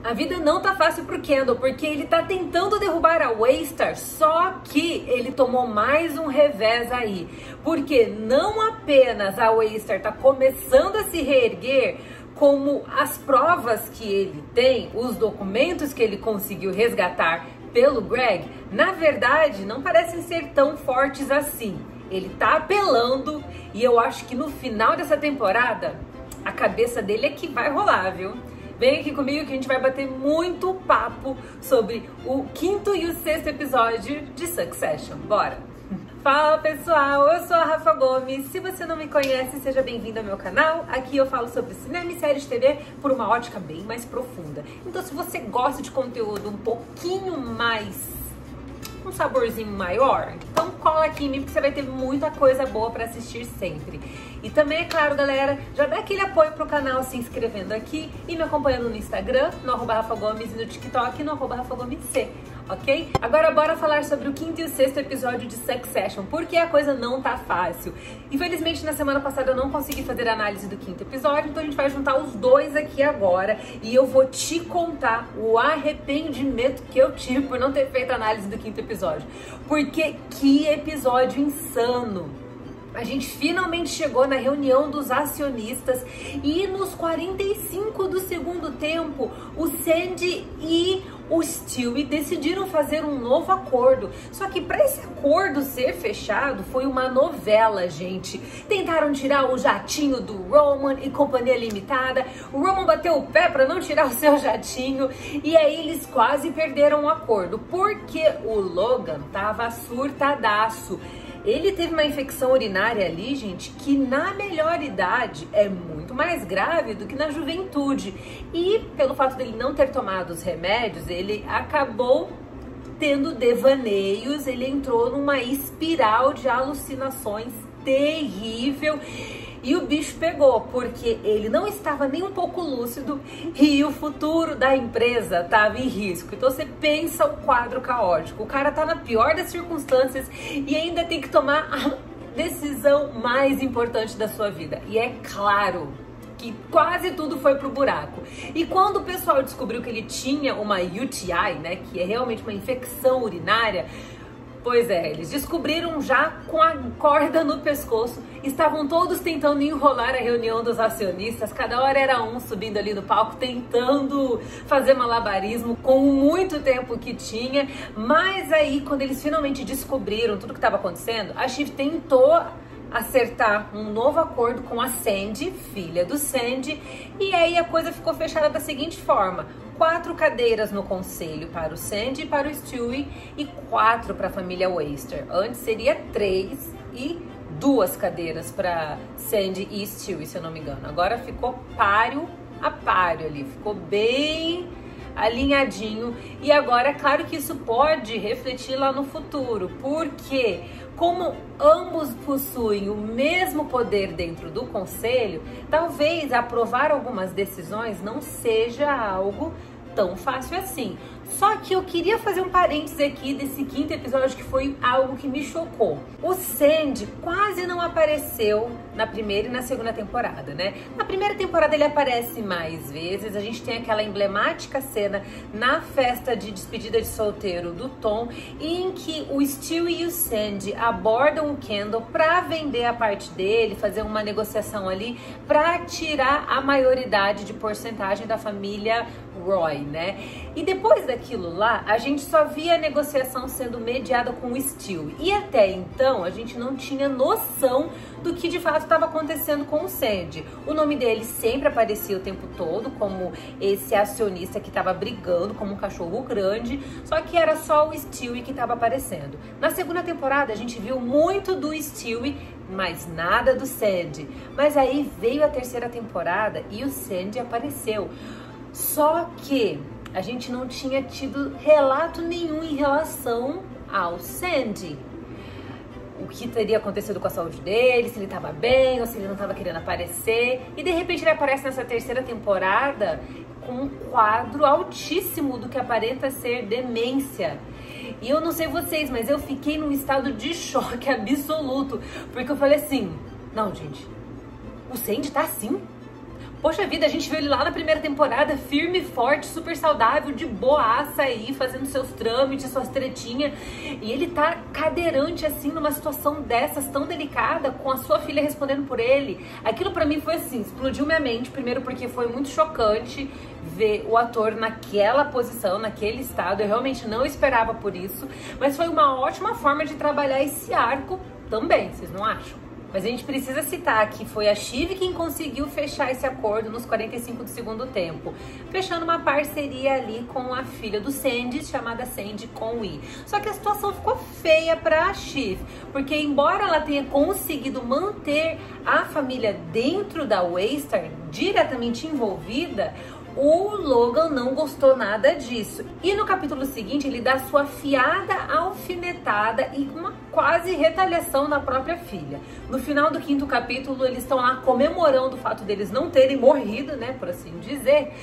A vida não tá fácil pro Kendall, porque ele tá tentando derrubar a Waystar, só que ele tomou mais um revés aí. Porque não apenas a Waystar tá começando a se reerguer, como as provas que ele tem, os documentos que ele conseguiu resgatar pelo Greg, na verdade não parecem ser tão fortes assim. Ele tá apelando e eu acho que no final dessa temporada a cabeça dele é que vai rolar, viu? Vem aqui comigo que a gente vai bater muito papo sobre o 5º e o 6º episódio de Succession. Bora! Fala pessoal, eu sou a Rafa Gomes. Se você não me conhece, seja bem-vindo ao meu canal. Aqui eu falo sobre cinema e séries de TV por uma ótica bem mais profunda. Então se você gosta de conteúdo um pouquinho mais, um saborzinho maior, então cola aqui em mim porque você vai ter muita coisa boa pra assistir sempre. E também, é claro, galera, já dá aquele apoio pro canal se inscrevendo aqui e me acompanhando no Instagram, no @RafaGomes, e no TikTok, no @RafaGomesC, ok? Agora bora falar sobre o 5º e o 6º episódio de Succession, porque a coisa não tá fácil. Infelizmente, na semana passada eu não consegui fazer a análise do 5º episódio, então a gente vai juntar os dois aqui agora e eu vou te contar o arrependimento que eu tive por não ter feito a análise do 5º episódio. Porque que episódio insano! A gente finalmente chegou na reunião dos acionistas e nos 45 do segundo tempo, o Sandy e o Stewie decidiram fazer um novo acordo. Só que para esse acordo ser fechado foi uma novela, gente. Tentaram tirar o jatinho do Roman e Companhia Limitada. O Roman bateu o pé para não tirar o seu jatinho e aí eles quase perderam o acordo porque o Logan tava surtadaço. Ele teve uma infecção urinária ali, gente, que na melhor idade é muito mais grave do que na juventude. E pelo fato dele não ter tomado os remédios, ele acabou tendo devaneios, ele entrou numa espiral de alucinações terrível. E o bicho pegou, porque ele não estava nem um pouco lúcido e o futuro da empresa estava em risco. Então você pensa o quadro caótico. O cara tá na pior das circunstâncias e ainda tem que tomar a decisão mais importante da sua vida. E é claro que quase tudo foi pro buraco. E quando o pessoal descobriu que ele tinha uma UTI, né, que é realmente uma infecção urinária, pois é, eles descobriram já com a corda no pescoço, estavam todos tentando enrolar a reunião dos acionistas, cada hora era um subindo ali no palco, tentando fazer malabarismo com muito tempo que tinha, mas aí quando eles finalmente descobriram tudo que estava acontecendo, a Shiv tentou acertar um novo acordo com a Sandy, filha do Sandy, e aí a coisa ficou fechada da seguinte forma: 4 cadeiras no conselho para o Sandy e para o Stewie e 4 para a família Waystar. Antes seria 3 e 2 cadeiras para Sandy e Stewie, se eu não me engano. Agora ficou páreo a páreo ali, ficou bem alinhadinho. E agora é claro que isso pode refletir lá no futuro, porque como ambos possuem o mesmo poder dentro do conselho, talvez aprovar algumas decisões não seja algo tão fácil assim. Só que eu queria fazer um parênteses aqui desse 5º episódio que foi algo que me chocou. O Sandy quase não apareceu na primeira e na segunda temporada, né? Na primeira temporada ele aparece mais vezes, a gente tem aquela emblemática cena na festa de despedida de solteiro do Tom, em que o Stewie e o Sandy abordam o Kendall para vender a parte dele, fazer uma negociação ali para tirar a maioridade de porcentagem da família Roy, né? E depois daquilo lá, a gente só via a negociação sendo mediada com o Stewie. E até então, a gente não tinha noção do que de fato estava acontecendo com o Sandy. O nome dele sempre aparecia o tempo todo como esse acionista que estava brigando como um cachorro grande, só que era só o Stewie que estava aparecendo. Na segunda temporada, a gente viu muito do Stewie, mas nada do Sandy. Mas aí veio a terceira temporada e o Sandy apareceu. Só que a gente não tinha tido relato nenhum em relação ao Sandy. O que teria acontecido com a saúde dele, se ele estava bem ou se ele não estava querendo aparecer. E de repente ele aparece nessa terceira temporada com um quadro altíssimo do que aparenta ser demência. E eu não sei vocês, mas eu fiquei num estado de choque absoluto. Porque eu falei assim, não gente, o Sandy tá assim? Poxa vida, a gente viu ele lá na primeira temporada, firme, forte, super saudável, de boaça aí, fazendo seus trâmites, suas tretinhas. E ele tá cadeirante, assim, numa situação dessas, tão delicada, com a sua filha respondendo por ele. Aquilo pra mim foi assim, explodiu minha mente. Primeiro porque foi muito chocante ver o ator naquela posição, naquele estado. Eu realmente não esperava por isso. Mas foi uma ótima forma de trabalhar esse arco também, vocês não acham? Mas a gente precisa citar que foi a Shiv quem conseguiu fechar esse acordo nos 45 do segundo tempo, fechando uma parceria ali com a filha do Sandy, chamada Sandy Conway. Só que a situação ficou feia pra Shiv, porque embora ela tenha conseguido manter a família dentro da Waystar, diretamente envolvida, o Logan não gostou nada disso. E no capítulo seguinte ele dá sua fiada alfinetada e uma quase retaliação na própria filha. No final do quinto capítulo eles estão lá comemorando o fato deles não terem morrido, né, por assim dizer.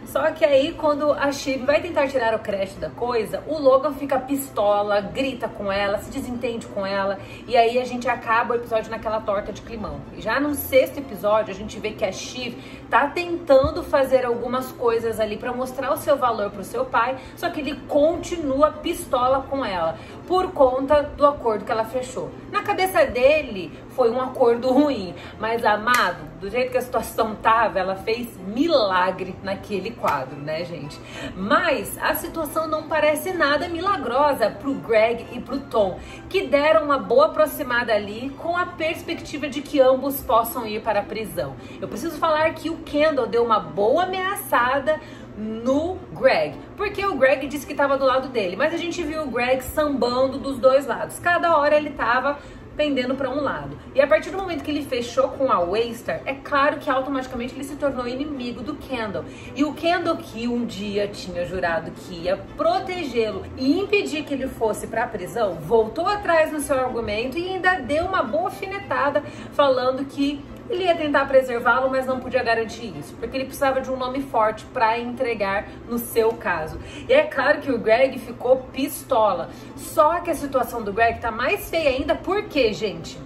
Só que aí quando a Shiv vai tentar tirar o crédito da coisa, o Logan fica pistola, grita com ela, se desentende com ela, e aí a gente acaba o episódio naquela torta de climão. E já no sexto episódio a gente vê que a Shiv tá tentando fazer algumas coisas ali pra mostrar o seu valor pro seu pai, só que ele continua pistola com ela, por conta do acordo que ela fechou. Na cabeça dele foi um acordo ruim, mas amado, do jeito que a situação tava, ela fez milagre naquele quadro, né, gente? Mas a situação não parece nada milagrosa pro Greg e pro Tom, que deram uma boa aproximada ali com a perspectiva de que ambos possam ir para a prisão. Eu preciso falar que o Kendall deu uma boa ameaçada no Greg, porque o Greg disse que estava do lado dele, mas a gente viu o Greg sambando dos dois lados, cada hora ele tava pendendo para um lado. E a partir do momento que ele fechou com a Waystar, é claro que automaticamente ele se tornou inimigo do Kendall. E o Kendall, que um dia tinha jurado que ia protegê-lo e impedir que ele fosse para a prisão, voltou atrás no seu argumento e ainda deu uma boa alfinetada falando que ele ia tentar preservá-lo, mas não podia garantir isso, porque ele precisava de um nome forte para entregar no seu caso. E é claro que o Greg ficou pistola. Só que a situação do Greg tá mais feia ainda, porque, gente,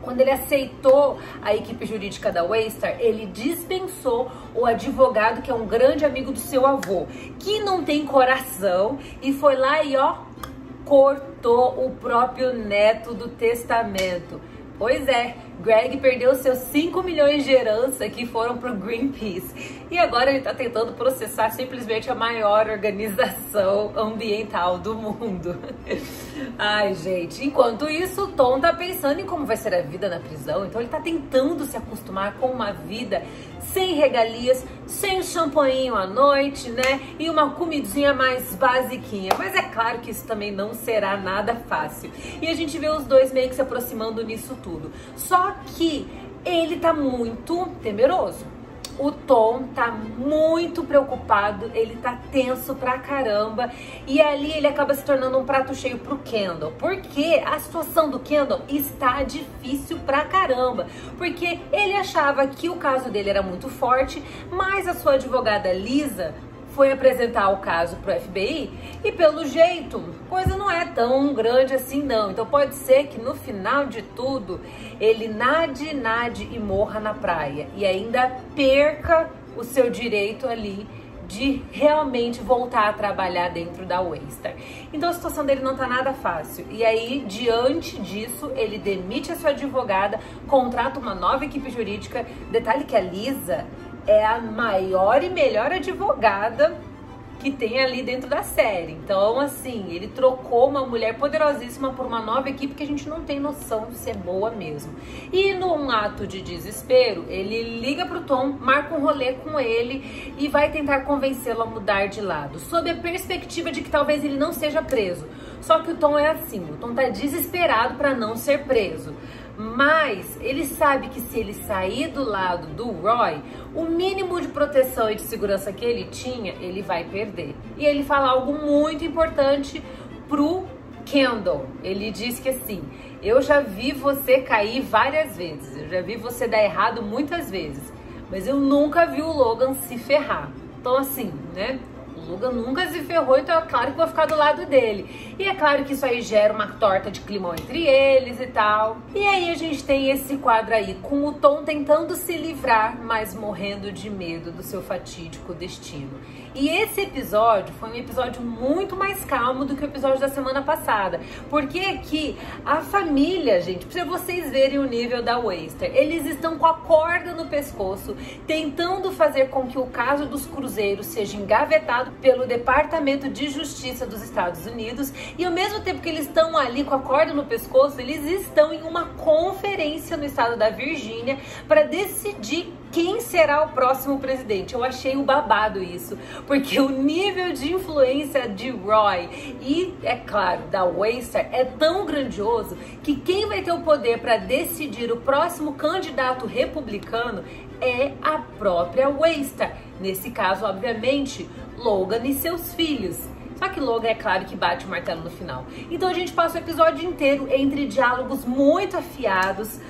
quando ele aceitou a equipe jurídica da Waystar, ele dispensou o advogado, que é um grande amigo do seu avô, que não tem coração, e foi lá e, ó, cortou o próprio neto do testamento. Pois é, Greg perdeu seus 5 milhões de herança que foram pro Greenpeace. E agora ele tá tentando processar simplesmente a maior organização ambiental do mundo. Ai, gente, enquanto isso, o Tom tá pensando em como vai ser a vida na prisão. Então ele tá tentando se acostumar com uma vida sem regalias, sem champanhinho à noite, né? E uma comidinha mais basiquinha. Mas é claro que isso também não será nada fácil. E a gente vê os dois meio que se aproximando nisso tudo. Só que ele tá muito temeroso. O Tom tá muito preocupado, ele tá tenso pra caramba, e ali ele acaba se tornando um prato cheio pro Kendall, porque a situação do Kendall está difícil pra caramba, porque ele achava que o caso dele era muito forte, mas a sua advogada Lisa foi apresentar o caso pro FBI e, pelo jeito, coisa não é tão grande assim não. Então pode ser que no final de tudo ele nade e morra na praia e ainda perca o seu direito ali de realmente voltar a trabalhar dentro da Waystar. Então a situação dele não tá nada fácil. E aí, diante disso, ele demite a sua advogada, contrata uma nova equipe jurídica. Detalhe que a Lisa é a maior e melhor advogada que tem ali dentro da série. Então, assim, ele trocou uma mulher poderosíssima por uma nova equipe que a gente não tem noção de ser boa mesmo. E num ato de desespero, ele liga pro Tom, marca um rolê com ele e vai tentar convencê-lo a mudar de lado, sob a perspectiva de que talvez ele não seja preso. Só que o Tom é assim, o Tom tá desesperado para não ser preso. Mas ele sabe que se ele sair do lado do Roy, o mínimo de proteção e de segurança que ele tinha, ele vai perder. E ele fala algo muito importante pro Kendall. Ele diz que assim, eu já vi você cair várias vezes, eu já vi você dar errado muitas vezes, mas eu nunca vi o Logan se ferrar. Então assim, né? O Logan nunca se ferrou, então é claro que vou ficar do lado dele. E é claro que isso aí gera uma torta de climão entre eles e tal. E aí a gente tem esse quadro aí, com o Tom tentando se livrar, mas morrendo de medo do seu fatídico destino. E esse episódio foi um episódio muito mais calmo do que o episódio da semana passada. Porque aqui, a família, gente, pra vocês verem o nível da Waster, eles estão com a corda no pescoço, tentando fazer com que o caso dos cruzeiros seja engavetado pelo Departamento de Justiça dos Estados Unidos. E ao mesmo tempo que eles estão ali com a corda no pescoço, eles estão em uma conferência no estado da Virgínia para decidir quem será o próximo presidente. Eu achei o babado isso, porque o nível de influência de Roy e, é claro, da Waster é tão grandioso que quem vai ter o poder para decidir o próximo candidato republicano é a própria Waster. Nesse caso, obviamente, Logan e seus filhos. Só que Logan, é claro, que bate o martelo no final. Então a gente passa o episódio inteiro entre diálogos muito afiados,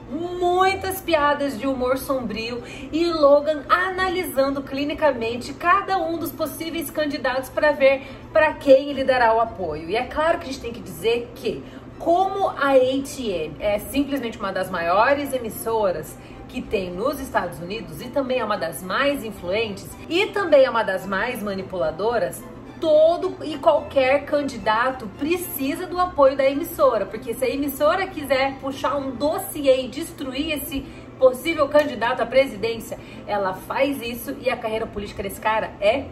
muitas piadas de humor sombrio e Logan analisando clinicamente cada um dos possíveis candidatos para ver para quem ele dará o apoio. E é claro que a gente tem que dizer que, como a ATN é simplesmente uma das maiores emissoras que tem nos Estados Unidos e também é uma das mais influentes e também é uma das mais manipuladoras, todo e qualquer candidato precisa do apoio da emissora, porque se a emissora quiser puxar um dossiê e destruir esse possível candidato à presidência, ela faz isso e a carreira política desse cara é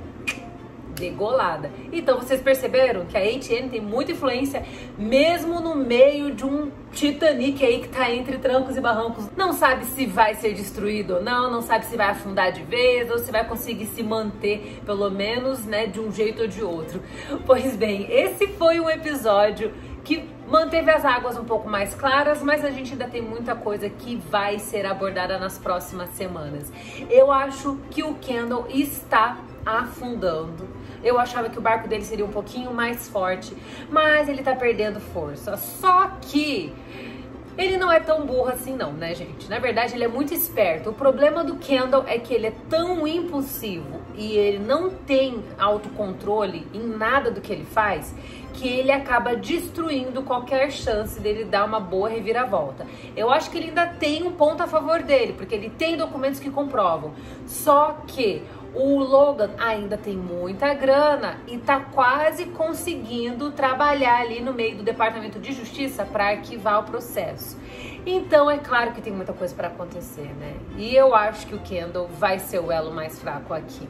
degolada. Então vocês perceberam que a ATN tem muita influência mesmo no meio de um Titanic aí que tá entre trancos e barrancos. Não sabe se vai ser destruído ou não, não sabe se vai afundar de vez ou se vai conseguir se manter, pelo menos, né, de um jeito ou de outro. Pois bem, esse foi um episódio que manteve as águas um pouco mais claras, mas a gente ainda tem muita coisa que vai ser abordada nas próximas semanas. Eu acho que o Kendall está afundando. Eu achava que o barco dele seria um pouquinho mais forte, mas ele tá perdendo força. Só que ele não é tão burro assim não, né, gente? Na verdade, ele é muito esperto. O problema do Kendall é que ele é tão impulsivo e ele não tem autocontrole em nada do que ele faz, que ele acaba destruindo qualquer chance dele dar uma boa reviravolta. Eu acho que ele ainda tem um ponto a favor dele, porque ele tem documentos que comprovam. Só que o Logan ainda tem muita grana e tá quase conseguindo trabalhar ali no meio do Departamento de Justiça para arquivar o processo. Então é claro que tem muita coisa para acontecer, né? E eu acho que o Kendall vai ser o elo mais fraco aqui.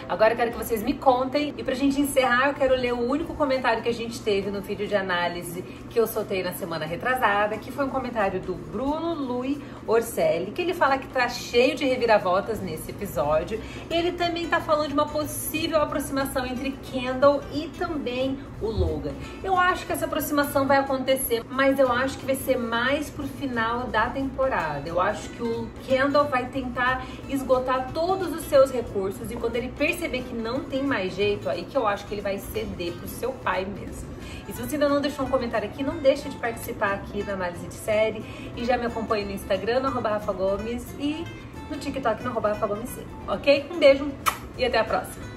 Agora eu quero que vocês me contem, e pra gente encerrar eu quero ler o único comentário que a gente teve no vídeo de análise que eu soltei na semana retrasada, que foi um comentário do Bruno Lui Orselli, que ele fala que tá cheio de reviravoltas nesse episódio. Ele também tá falando de uma possível aproximação entre Kendall e também o Logan. Eu acho que essa aproximação vai acontecer, mas eu acho que vai ser mais pro final da temporada. Eu acho que o Kendall vai tentar esgotar todos os seus recursos e quando ele perceber que não tem mais jeito, aí que eu acho que ele vai ceder pro seu pai mesmo. E se você ainda não deixou um comentário aqui, não deixa de participar aqui da análise de série e já me acompanhe no Instagram, no @RafaGomes e no TikTok, no @RafaGomes, ok? Um beijo e até a próxima!